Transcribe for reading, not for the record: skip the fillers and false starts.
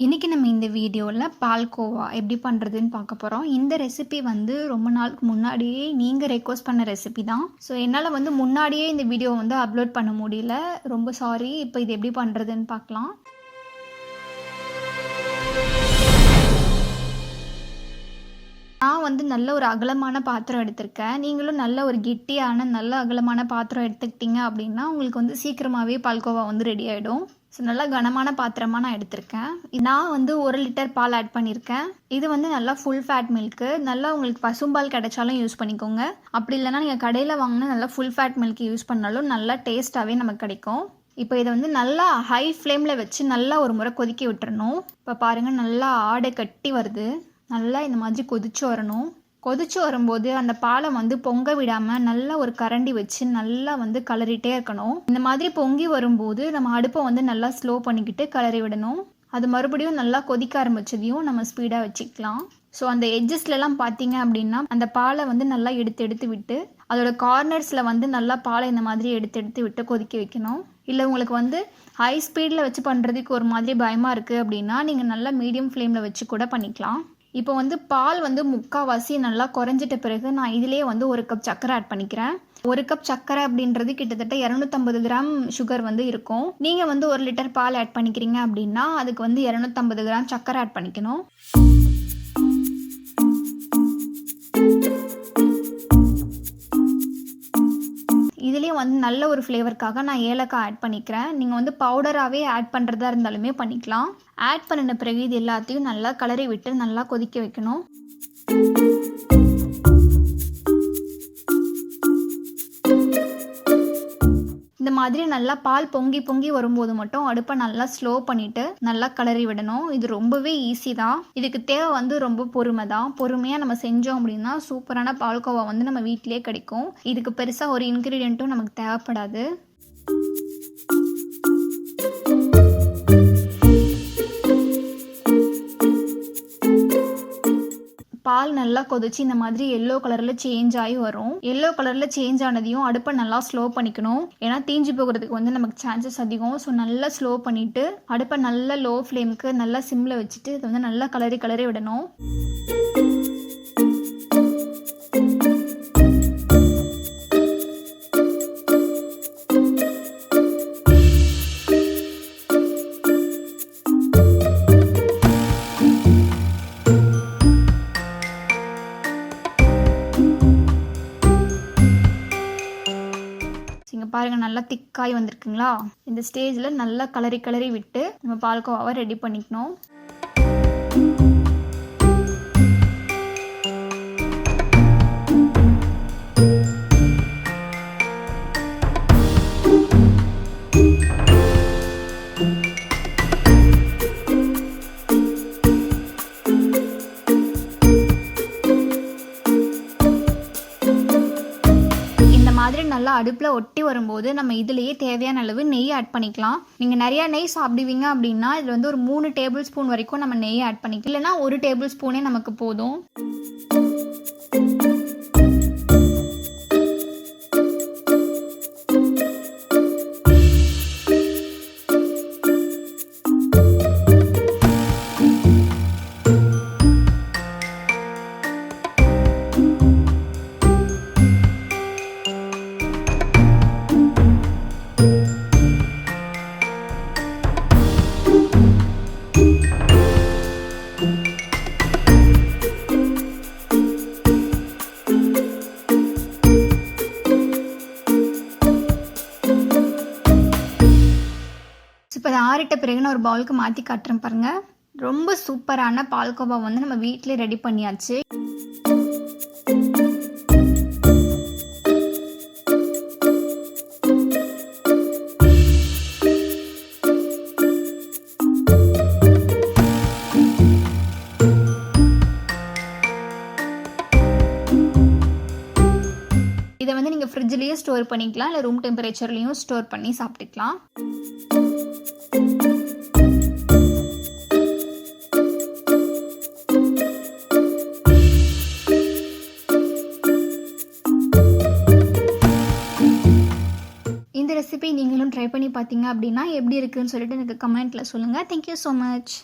இன்றைக்கி நம்ம இந்த வீடியோவில் பால்கோவா எப்படி பண்ணுறதுன்னு பார்க்க போகிறோம். இந்த ரெசிபி ரொம்ப நாளுக்கு முன்னாடியே நீங்கள் ரெக்வஸ்ட் பண்ண ரெசிபி தான். ஸோ என்னால் முன்னாடியே இந்த வீடியோ அப்லோட் பண்ண முடியல, ரொம்ப சாரி. இப்போ இது எப்படி பண்ணுறதுன்னு பார்க்கலாம். நான் நல்ல ஒரு அகலமான பாத்திரம் எடுத்திருக்கேன். நீங்களும் நல்ல ஒரு கெட்டியான நல்ல அகலமான பாத்திரம் எடுத்துக்கிட்டிங்க அப்படின்னா உங்களுக்கு சீக்கிரமாகவே பால்கோவா ரெடி ஆகிடும். ஸோ நல்லா கனமான பாத்திரமாக நான் எடுத்திருக்கேன். நான் 1 லிட்டர் பால் ஆட் பண்ணியிருக்கேன். இது நல்லா ஃபுல் ஃபேட் மில்க்கு. நல்லா உங்களுக்கு பசும்பால் கிடைச்சாலும் யூஸ் பண்ணிக்கோங்க. அப்படி இல்லைனா நீங்கள் கடையில் வாங்கினா நல்லா ஃபுல் ஃபேட் மில்க் யூஸ் பண்ணாலும் நல்லா டேஸ்ட்டாகவே நமக்கு கிடைக்கும். இப்போ இதை நல்லா ஹை ஃப்ளேமில் வச்சு நல்லா ஒரு முறை கொதிக்க விட்டுறணும். இப்போ பாருங்கள், நல்லா ஆடை கட்டி வருது. நல்லா இந்த மாதிரி கொதிச்சு வரணும். கொதிச்சு வரும்போது அந்த பாலை பொங்க விடாமல் நல்லா ஒரு கரண்டி வச்சு நல்லா கலரிட்டே இருக்கணும். இந்த மாதிரி பொங்கி வரும்போது நம்ம அடுப்பை நல்லா ஸ்லோ பண்ணிக்கிட்டு கலரி விடணும். அது மறுபடியும் நல்லா கொதிக்க ஆரம்பிச்சதையும் நம்ம ஸ்பீடாக வச்சுக்கலாம். ஸோ அந்த எட்ஜஸ்லலாம் பார்த்தீங்க அப்படின்னா அந்த பாலை நல்லா எடுத்து விட்டு அதோட கார்னர்ஸில் நல்லா பாலை இந்த மாதிரி எடுத்து விட்டு கொதிக்க வைக்கணும். இல்லை உங்களுக்கு ஹை ஸ்பீடில் வச்சு பண்ணுறதுக்கு ஒரு மாதிரி பயமாக இருக்குது அப்படின்னா நீங்கள் நல்லா மீடியம் ஃப்ளேமில் வச்சு கூட பண்ணிக்கலாம். இப்போ பால் முக்கால்வாசி நல்லா குறைஞ்சிட்ட பிறகு நான் இதிலே 1 கப் சர்க்கரை ஆட் பண்ணிக்கிறேன். 1 கப் சர்க்கரை அப்படின்றது கிட்டத்தட்ட 250 கிராம் சுகர் இருக்கும். நீங்கள் 1 லிட்டர் பால் ஆட் பண்ணிக்கிறீங்க அப்படின்னா அதுக்கு 250 கிராம் சர்க்கரை ஆட் பண்ணிக்கணும். இதுலேயும் நல்ல ஒரு ஃப்ளேவருக்காக நான் ஏலக்காய் ஆட் பண்ணிக்கிறேன். நீங்கள் பவுடராகவே ஆட் பண்ணுறதா இருந்தாலுமே பண்ணிக்கலாம். ஆட் பண்ணின பிறகு இது எல்லாத்தையும் நல்லா கலரி விட்டு நல்லா கொதிக்க வைக்கணும். இந்த மாதிரி நல்லா பால் பொங்கி வரும்போது மட்டும் அடுப்பை நல்லா ஸ்லோ பண்ணிவிட்டு நல்லா கலரி விடணும். இது ரொம்பவே ஈஸி தான். இதுக்கு தேவை ரொம்ப பொறுமை தான். பொறுமையாக நம்ம செஞ்சோம் அப்படின்னா சூப்பரான பால்கோவா நம்ம வீட்டிலே கிடைக்கும். இதுக்கு பெருசாக ஒரு இன்க்ரீடியண்ட்டும் நமக்கு தேவைப்படாது. பால் நல்லா கொதிச்சு இந்த மாதிரி எல்லோ கலரில் சேஞ்ச் ஆகி வரும். எல்லோ கலரில் சேஞ்ச் ஆனதையும் அடுப்பை நல்லா ஸ்லோ பண்ணிக்கணும். ஏன்னா தீஞ்சு போகிறதுக்கு நமக்கு சான்சஸ் அதிகம். ஸோ நல்லா ஸ்லோ பண்ணிவிட்டு அடுப்பை நல்லா லோ ஃப்ளேமுக்கு நல்லா சிம்மில் வச்சுட்டு இதை நல்லா கலரி விடணும். பாருங்கள், நல்லா திக்காய் வந்திருக்குங்களா? இந்த ஸ்டேஜில் நல்லா கலரி விட்டு நம்ம பால்கோவாவை ரெடி பண்ணிக்கணும். மாதிரி நல்லா அடுப்பில் ஒட்டி வரும்போது நம்ம இதுலேயே தேவையான அளவு நெய் ஆட் பண்ணிக்கலாம். நீங்கள் நிறையா நெய் சாப்பிடுவீங்க அப்படின்னா இதில் ஒரு 3 டேபிள் ஸ்பூன் வரைக்கும் நம்ம நெய் ஆட் பண்ணிக்கலாம். இல்லைனா 1 டேபிள் ஸ்பூனே நமக்கு போதும். இப்போ அதை ஆறிட்ட பிறகு நான் ஒரு பவுலுக்கு மாற்றி காட்டுறேன் பாருங்கள். ரொம்ப சூப்பரான பால்கோவா நம்ம வீட்டிலே ரெடி பண்ணியாச்சு. இதை நீங்கள் ஃப்ரிட்ஜ்லேயே ஸ்டோர் பண்ணிக்கலாம், இல்லை ரூம் டெம்பரேச்சர்லேயும் ஸ்டோர் பண்ணி சாப்பிட்டுக்கலாம். இந்த ரெசிபி நீங்களும் ட்ரை பண்ணி பார்த்தீங்க அப்படின்னா எப்படி இருக்குன்னு சொல்லிட்டு எனக்கு கமெண்ட்டில் சொல்லுங்கள். Thank you so much.